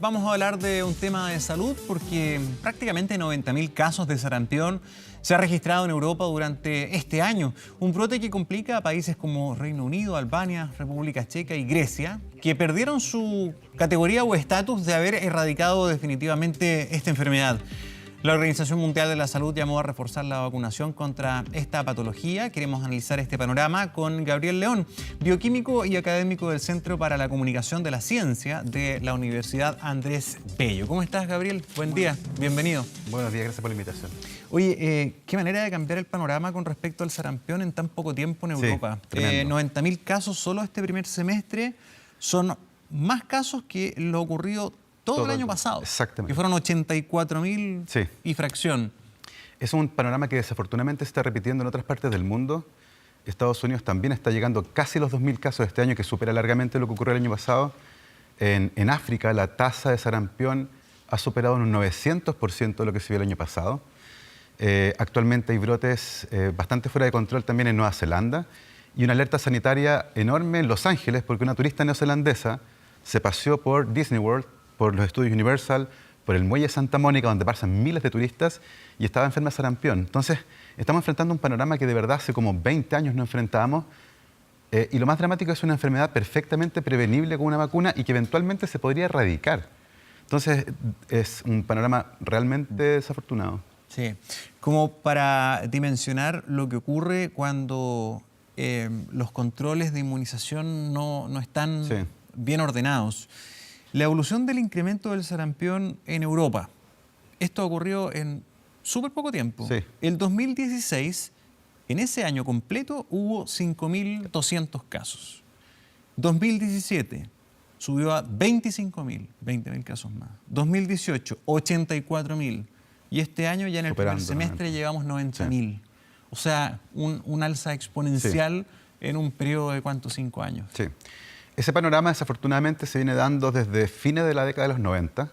vamos a hablar de un tema de salud porque prácticamente 90.000 casos de sarampión se han registrado en Europa durante este año. Un brote que complica a países como Reino Unido, Albania, República Checa y Grecia, que perdieron su categoría o estatus de haber erradicado definitivamente esta enfermedad. La Organización Mundial de la Salud llamó a reforzar la vacunación contra esta patología. Queremos analizar este panorama con Gabriel León, bioquímico y académico del Centro para la Comunicación de la Ciencia de la Universidad Andrés Bello. ¿Cómo estás, Gabriel? Buen día, bienvenido. Buenos días, gracias por la invitación. Oye, qué manera de cambiar el panorama con respecto al sarampión en tan poco tiempo en Europa. Sí, 90.000 casos solo este primer semestre, son más casos que lo ocurrido todo el año pasado. Exactamente. Que fueron 84.000 Sí. y fracción. Es un panorama que desafortunadamente se está repitiendo en otras partes del mundo. Estados Unidos también está llegando casi a los 2.000 casos este año, que supera largamente lo que ocurrió el año pasado. En África la tasa de sarampión ha superado en un 900% de lo que se vio el año pasado. Actualmente hay brotes bastante fuera de control también en Nueva Zelanda y una alerta sanitaria enorme en Los Ángeles porque una turista neozelandesa se paseó por Disney World, por los estudios Universal, por el muelle Santa Mónica, donde pasan miles de turistas, y estaba enferma de sarampión. Entonces, estamos enfrentando un panorama que de verdad hace como 20 años no enfrentábamos, y lo más dramático es una enfermedad perfectamente prevenible con una vacuna y que eventualmente se podría erradicar. Entonces, es un panorama realmente desafortunado. Sí, como para dimensionar lo que ocurre cuando los controles de inmunización no están bien ordenados. La evolución del incremento del sarampión en Europa, esto ocurrió en súper poco tiempo. Sí. El 2016, en ese año completo, hubo 5.200 casos. 2017 subió a 25.000, 20.000 casos más. 2018, 84.000. Y este año ya en el primer semestre llevamos 90.000. Sí. O sea, un alza exponencial en un periodo de ¿cuántos? 5 años. Sí. Ese panorama desafortunadamente se viene dando desde fines de la década de los 90.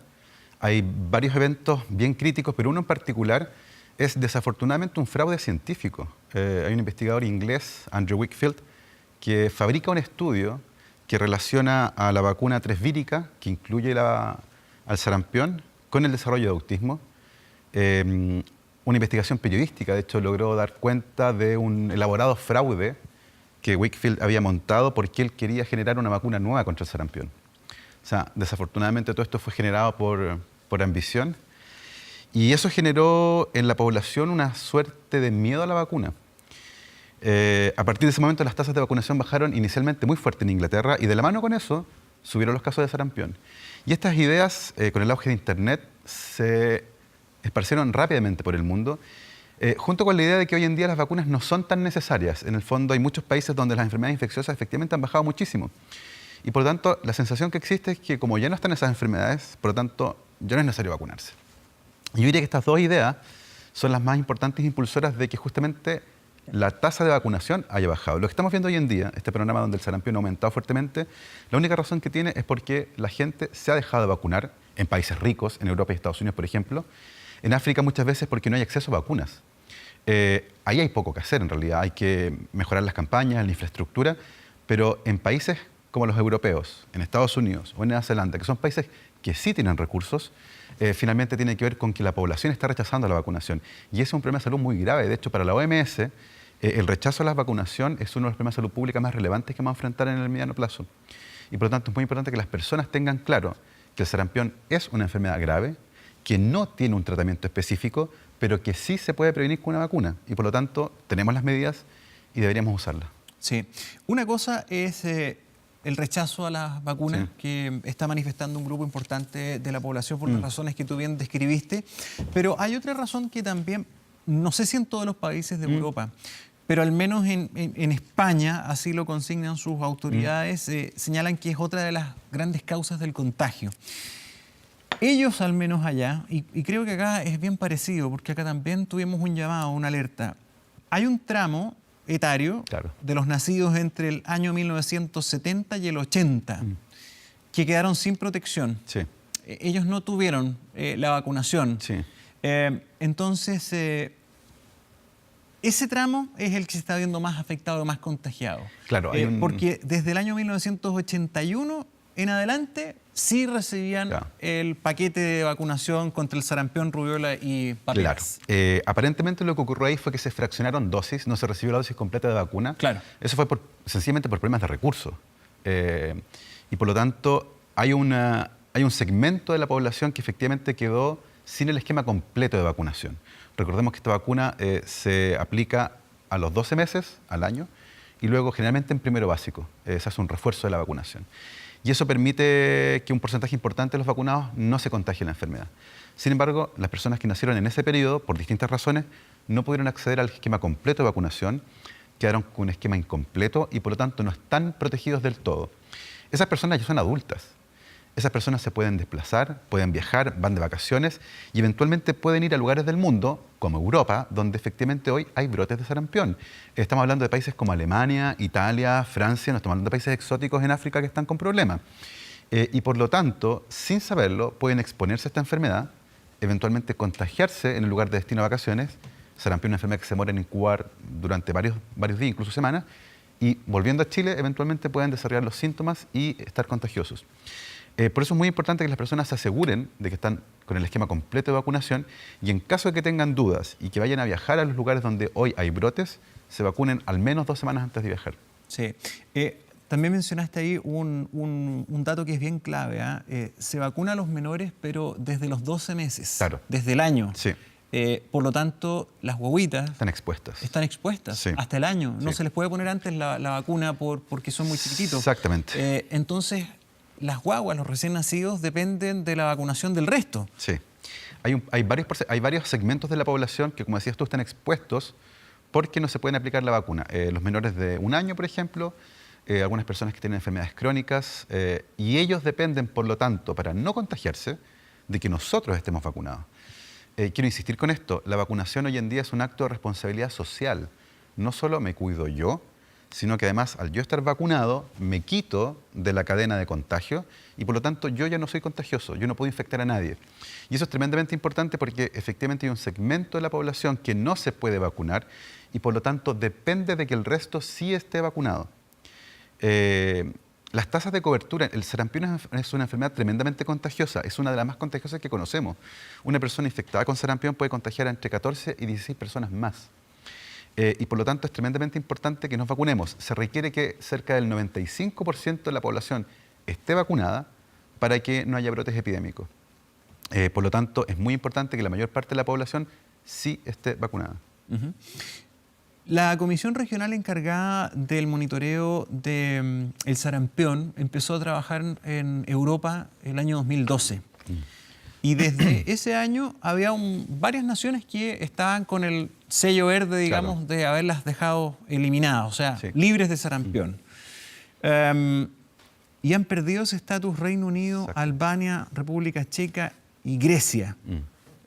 Hay varios eventos bien críticos, pero uno en particular es desafortunadamente un fraude científico. Hay un investigador inglés, Andrew Wakefield, que fabrica un estudio que relaciona a la vacuna tresvírica, que incluye al sarampión, con el desarrollo de autismo. Una investigación periodística, de hecho, logró dar cuenta de un elaborado fraude que Wakefield había montado porque él quería generar una vacuna nueva contra el sarampión. O sea, desafortunadamente todo esto fue generado por ambición y eso generó en la población una suerte de miedo a la vacuna. A partir de ese momento las tasas de vacunación bajaron inicialmente muy fuerte en Inglaterra y de la mano con eso subieron los casos de sarampión. Y estas ideas, con el auge de Internet, se esparcieron rápidamente por el mundo, junto con la idea de que hoy en día las vacunas no son tan necesarias. En el fondo hay muchos países donde las enfermedades infecciosas efectivamente han bajado muchísimo. Y por lo tanto, la sensación que existe es que como ya no están esas enfermedades, por lo tanto, ya no es necesario vacunarse. Y yo diría que estas dos ideas son las más importantes impulsoras de que justamente la tasa de vacunación haya bajado. Lo que estamos viendo hoy en día, este panorama donde el sarampión ha aumentado fuertemente, la única razón que tiene es porque la gente se ha dejado de vacunar en países ricos, en Europa y Estados Unidos, por ejemplo. En África muchas veces porque no hay acceso a vacunas. Ahí hay poco que hacer en realidad, hay que mejorar las campañas, la infraestructura, pero en países como los europeos, en Estados Unidos o en Nueva Zelanda, que son países que sí tienen recursos, finalmente tiene que ver con que la población está rechazando la vacunación. Y ese es un problema de salud muy grave. De hecho, para la OMS, el rechazo a la vacunación es uno de los problemas de salud pública más relevantes que vamos a enfrentar en el mediano plazo. Y por lo tanto es muy importante que las personas tengan claro que el sarampión es una enfermedad grave, que no tiene un tratamiento específico, pero que sí se puede prevenir con una vacuna. Y por lo tanto, tenemos las medidas y deberíamos usarlas. Sí. Una cosa es el rechazo a las vacunas que está manifestando un grupo importante de la población por las razones que tú bien describiste. Pero hay otra razón que también, no sé si en todos los países de Europa, pero al menos en España, así lo consignan sus autoridades, señalan que es otra de las grandes causas del contagio. Ellos, al menos allá, y creo que acá es bien parecido, porque acá también tuvimos un llamado, una alerta. Hay un tramo etario de los nacidos entre el año 1970 y el 80 que quedaron sin protección. Sí. Ellos no tuvieron la vacunación. Sí. Entonces, ese tramo es el que se está viendo más afectado, más contagiado. Claro, Porque desde el año 1981 en adelante sí recibían el paquete de vacunación contra el sarampión, rubiola y paperas. Claro. Aparentemente lo que ocurrió ahí fue que se fraccionaron dosis, no se recibió la dosis completa de vacuna. Claro. Eso fue sencillamente por problemas de recursos. Y por lo tanto hay un segmento de la población que efectivamente quedó sin el esquema completo de vacunación. Recordemos que esta vacuna se aplica a los 12 meses, al año, y luego generalmente en primero básico. Se hace un refuerzo de la vacunación. Y eso permite que un porcentaje importante de los vacunados no se contagie la enfermedad. Sin embargo, las personas que nacieron en ese periodo, por distintas razones, no pudieron acceder al esquema completo de vacunación, quedaron con un esquema incompleto y por lo tanto no están protegidos del todo. Esas personas ya son adultas. Esas personas se pueden desplazar, pueden viajar, van de vacaciones y eventualmente pueden ir a lugares del mundo, como Europa, donde efectivamente hoy hay brotes de sarampión. Estamos hablando de países como Alemania, Italia, Francia, no estamos hablando de países exóticos en África que están con problemas. Y por lo tanto, sin saberlo, pueden exponerse a esta enfermedad, eventualmente contagiarse en el lugar de destino de vacaciones. Sarampión es una enfermedad que se demora en incubar durante varios días, incluso semanas, y volviendo a Chile, eventualmente pueden desarrollar los síntomas y estar contagiosos. Por eso es muy importante que las personas se aseguren de que están con el esquema completo de vacunación y en caso de que tengan dudas y que vayan a viajar a los lugares donde hoy hay brotes, se vacunen al menos 2 semanas antes de viajar. Sí. También mencionaste ahí un dato que es bien clave. Se vacuna a los menores, pero desde los 12 meses, claro, desde el año. Sí. Por lo tanto, las guaguitas están expuestas sí, hasta el año. No se les puede poner antes la vacuna porque son muy chiquititos. Exactamente. Entonces, las guaguas, los recién nacidos, dependen de la vacunación del resto. Sí. Hay varios segmentos de la población que, como decías tú, están expuestos porque no se pueden aplicar la vacuna. Los menores de 1 año, por ejemplo, algunas personas que tienen enfermedades crónicas, y ellos dependen, por lo tanto, para no contagiarse, de que nosotros estemos vacunados. Quiero insistir con esto, la vacunación hoy en día es un acto de responsabilidad social. No solo me cuido yo, sino que además, al yo estar vacunado, me quito de la cadena de contagio y por lo tanto yo ya no soy contagioso, yo no puedo infectar a nadie. Y eso es tremendamente importante porque efectivamente hay un segmento de la población que no se puede vacunar y por lo tanto depende de que el resto sí esté vacunado. Las tasas de cobertura, el sarampión es una enfermedad tremendamente contagiosa, es una de las más contagiosas que conocemos. Una persona infectada con sarampión puede contagiar a entre 14 y 16 personas más. Y por lo tanto es tremendamente importante que nos vacunemos. Se requiere que cerca del 95% de la población esté vacunada para que no haya brotes epidémicos. Por lo tanto, es muy importante que la mayor parte de la población sí esté vacunada. Uh-huh. La Comisión Regional encargada del monitoreo del sarampión empezó a trabajar en Europa el año 2012. Y desde ese año había varias naciones que estaban con el sello verde, digamos, de haberlas dejado eliminadas, o sea, libres de sarampión. Y han perdido ese estatus Reino Unido, Albania, República Checa y Grecia.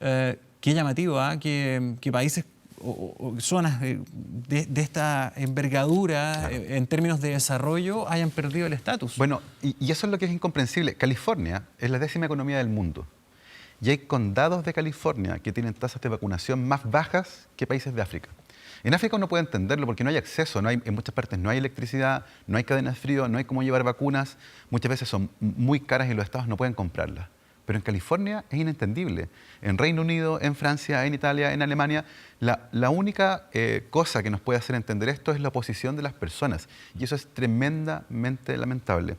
Qué llamativo, que países o zonas de esta envergadura en términos de desarrollo hayan perdido el estatus. Bueno, y eso es lo que es incomprensible. California es la 10ª economía del mundo. Y hay condados de California que tienen tasas de vacunación más bajas que países de África. En África uno puede entenderlo porque no hay acceso, en muchas partes no hay electricidad, no hay cadenas de frío, no hay cómo llevar vacunas, muchas veces son muy caras y los estados no pueden comprarlas. Pero en California es inentendible. En Reino Unido, en Francia, en Italia, en Alemania, la única cosa que nos puede hacer entender esto es la oposición de las personas. Y eso es tremendamente lamentable.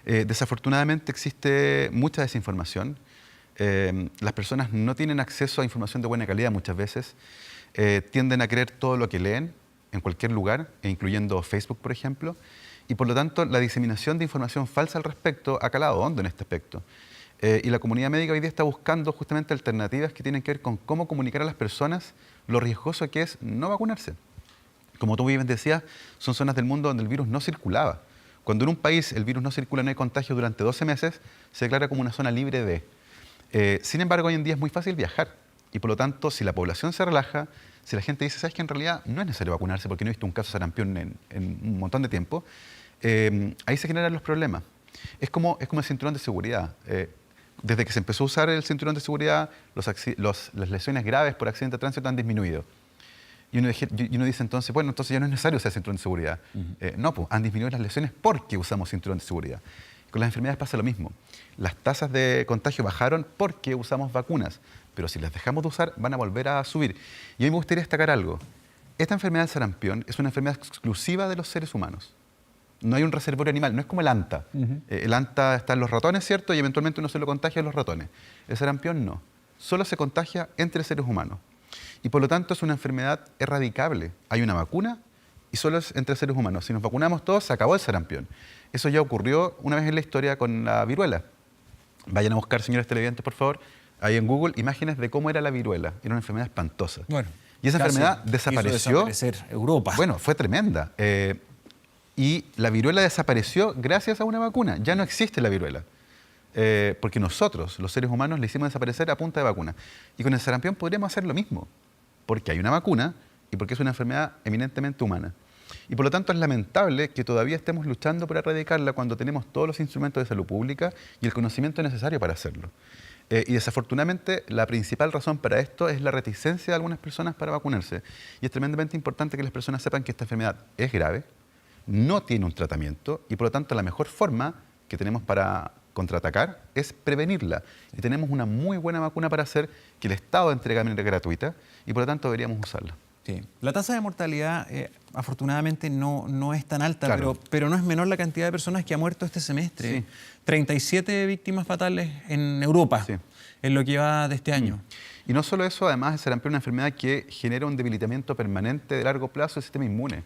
Desafortunadamente existe mucha desinformación. Las personas no tienen acceso a información de buena calidad muchas veces, tienden a creer todo lo que leen en cualquier lugar, incluyendo Facebook, por ejemplo, y por lo tanto la diseminación de información falsa al respecto ha calado hondo en este aspecto. Y la comunidad médica hoy día está buscando justamente alternativas que tienen que ver con cómo comunicar a las personas lo riesgoso que es no vacunarse. Como tú bien decías, son zonas del mundo donde el virus no circulaba. Cuando en un país el virus no circula, no hay contagio durante 12 meses, se declara como una zona libre de... Sin embargo, hoy en día es muy fácil viajar y por lo tanto, si la población se relaja, si la gente dice, ¿sabes que en realidad no es necesario vacunarse porque no he visto un caso de sarampión en un montón de tiempo? Ahí se generan los problemas. Es como el cinturón de seguridad. Desde que se empezó a usar el cinturón de seguridad, las lesiones graves por accidente de tránsito han disminuido. Y uno dice entonces, bueno, entonces ya no es necesario usar el cinturón de seguridad. No, pues han disminuido las lesiones porque usamos cinturón de seguridad. Con las enfermedades pasa lo mismo. Las tasas de contagio bajaron porque usamos vacunas, pero si las dejamos de usar van a volver a subir. Y a mí me gustaría destacar algo. Esta enfermedad del sarampión es una enfermedad exclusiva de los seres humanos. No hay un reservorio animal, no es como el anta. El anta está en los ratones, ¿cierto? Y eventualmente uno se lo contagia a los ratones. El sarampión no. Solo se contagia entre seres humanos. Y por lo tanto es una enfermedad erradicable. Hay una vacuna y solo es entre seres humanos. Si nos vacunamos todos, se acabó el sarampión. Eso ya ocurrió una vez en la historia con la viruela. Vayan a buscar, señores televidentes, por favor, ahí en Google, imágenes de cómo era la viruela. Era una enfermedad espantosa. Bueno, y esa enfermedad desapareció. Hizo desaparecer Europa. Bueno, fue tremenda. Y la viruela desapareció gracias a una vacuna. Ya no existe la viruela. Porque nosotros, los seres humanos, le hicimos desaparecer a punta de vacuna. Y con el sarampión podríamos hacer lo mismo. Porque hay una vacuna y porque es una enfermedad eminentemente humana. Y por lo tanto es lamentable que todavía estemos luchando por erradicarla cuando tenemos todos los instrumentos de salud pública y el conocimiento necesario para hacerlo. Y desafortunadamente la principal razón para esto es la reticencia de algunas personas para vacunarse. Y es tremendamente importante que las personas sepan que esta enfermedad es grave, no tiene un tratamiento y por lo tanto la mejor forma que tenemos para contraatacar es prevenirla. Y tenemos una muy buena vacuna para hacer que el Estado entregue de manera gratuita y por lo tanto deberíamos usarla. Sí. La tasa de mortalidad, afortunadamente, no es tan alta, Claro. pero no es menor la cantidad de personas que ha muerto este semestre. Sí. 37 víctimas fatales en Europa, Sí. en lo que va de este año. Y no solo eso, además el sarampión es una enfermedad que genera un debilitamiento permanente de largo plazo del sistema inmune.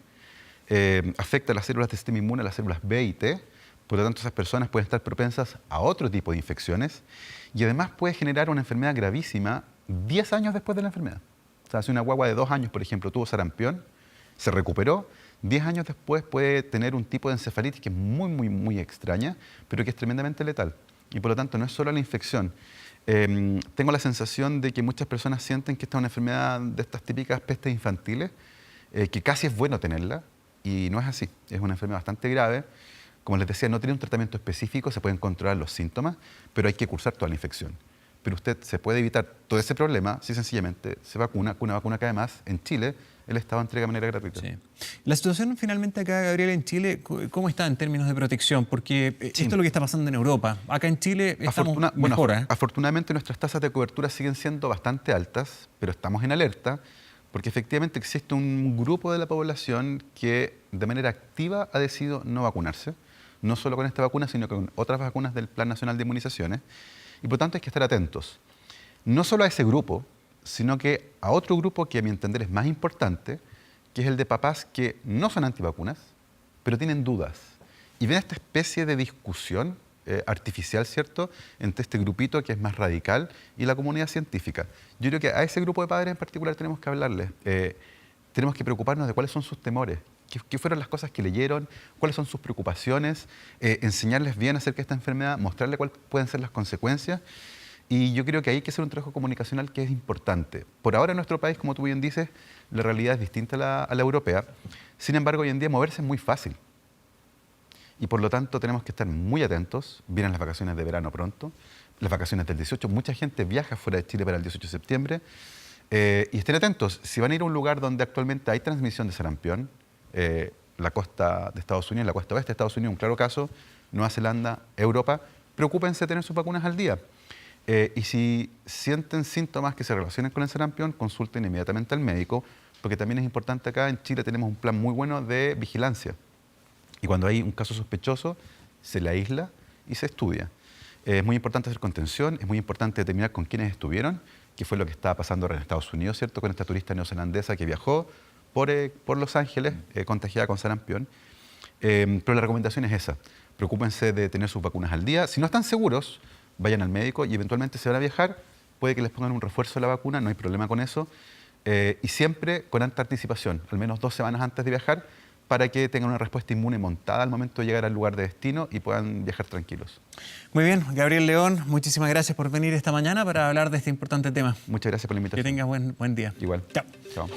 Afecta a las células del sistema inmune, a las células B y T, por lo tanto esas personas pueden estar propensas a otro tipo de infecciones y además puede generar una enfermedad gravísima 10 años después de la enfermedad. O sea, si una guagua de 2 años, por ejemplo, tuvo sarampión, se recuperó, 10 años después puede tener un tipo de encefalitis que es muy extraña, pero que es tremendamente letal. Y por lo tanto no es solo la infección. Tengo la sensación de que muchas personas sienten que esta es una enfermedad de estas típicas pestes infantiles, que casi es bueno tenerla, y no es así. Es una enfermedad bastante grave. Como les decía, no tiene un tratamiento específico, se pueden controlar los síntomas, pero hay que cursar toda la infección. Pero usted se puede evitar todo ese problema si sencillamente se vacuna con una vacuna que además en Chile el Estado entrega de manera gratuita. Sí. La situación finalmente acá, Gabriel, en Chile, ¿cómo está en términos de protección? Porque esto es lo que está pasando en Europa. Acá en Chile estamos mejor. Afortunadamente nuestras tasas de cobertura siguen siendo bastante altas, pero estamos en alerta porque efectivamente existe un grupo de la población que de manera activa ha decidido no vacunarse, no solo con esta vacuna, sino con otras vacunas del Plan Nacional de Inmunizaciones. Y por tanto hay que estar atentos, no solo a ese grupo, sino que a otro grupo que a mi entender es más importante, que es el de papás que no son antivacunas, pero tienen dudas. Y ven esta especie de discusión artificial, ¿cierto?, entre este grupito que es más radical y la comunidad científica. Yo creo que a ese grupo de padres en particular tenemos que hablarles. Tenemos que preocuparnos de cuáles son sus temores, qué fueron las cosas que leyeron, cuáles son sus preocupaciones, enseñarles bien acerca de esta enfermedad, mostrarles cuáles pueden ser las consecuencias. Y yo creo que hay que hacer un trabajo comunicacional que es importante. Por ahora en nuestro país, como tú bien dices, la realidad es distinta a la europea. Sin embargo, hoy en día moverse es muy fácil. Y por lo tanto tenemos que estar muy atentos. Vienen las vacaciones de verano pronto, las vacaciones del 18. Mucha gente viaja fuera de Chile para el 18 de septiembre. Y estén atentos, si van a ir a un lugar donde actualmente hay transmisión de sarampión, la costa de Estados Unidos, la costa oeste de Estados Unidos, un claro caso, Nueva Zelanda, Europa, preocúpense de tener sus vacunas al día. Y si sienten síntomas que se relacionen con el sarampión, consulten inmediatamente al médico, porque también es importante acá en Chile tenemos un plan muy bueno de vigilancia. Y cuando hay un caso sospechoso, se le aísla y se estudia. Es muy importante hacer contención, es muy importante determinar con quiénes estuvieron, que fue lo que estaba pasando ahora en Estados Unidos, ¿cierto?, con esta turista neozelandesa que viajó por Los Ángeles, contagiada con sarampión. Pero la recomendación es esa. Preocúpense de tener sus vacunas al día. Si no están seguros, vayan al médico y eventualmente se van a viajar. Puede que les pongan un refuerzo de la vacuna, no hay problema con eso. Y siempre con alta anticipación, al menos 2 semanas antes de viajar, para que tengan una respuesta inmune montada al momento de llegar al lugar de destino y puedan viajar tranquilos. Muy bien, Gabriel León, muchísimas gracias por venir esta mañana para hablar de este importante tema. Muchas gracias por la invitación. Que tengas buen día. Igual. Chao. Chao.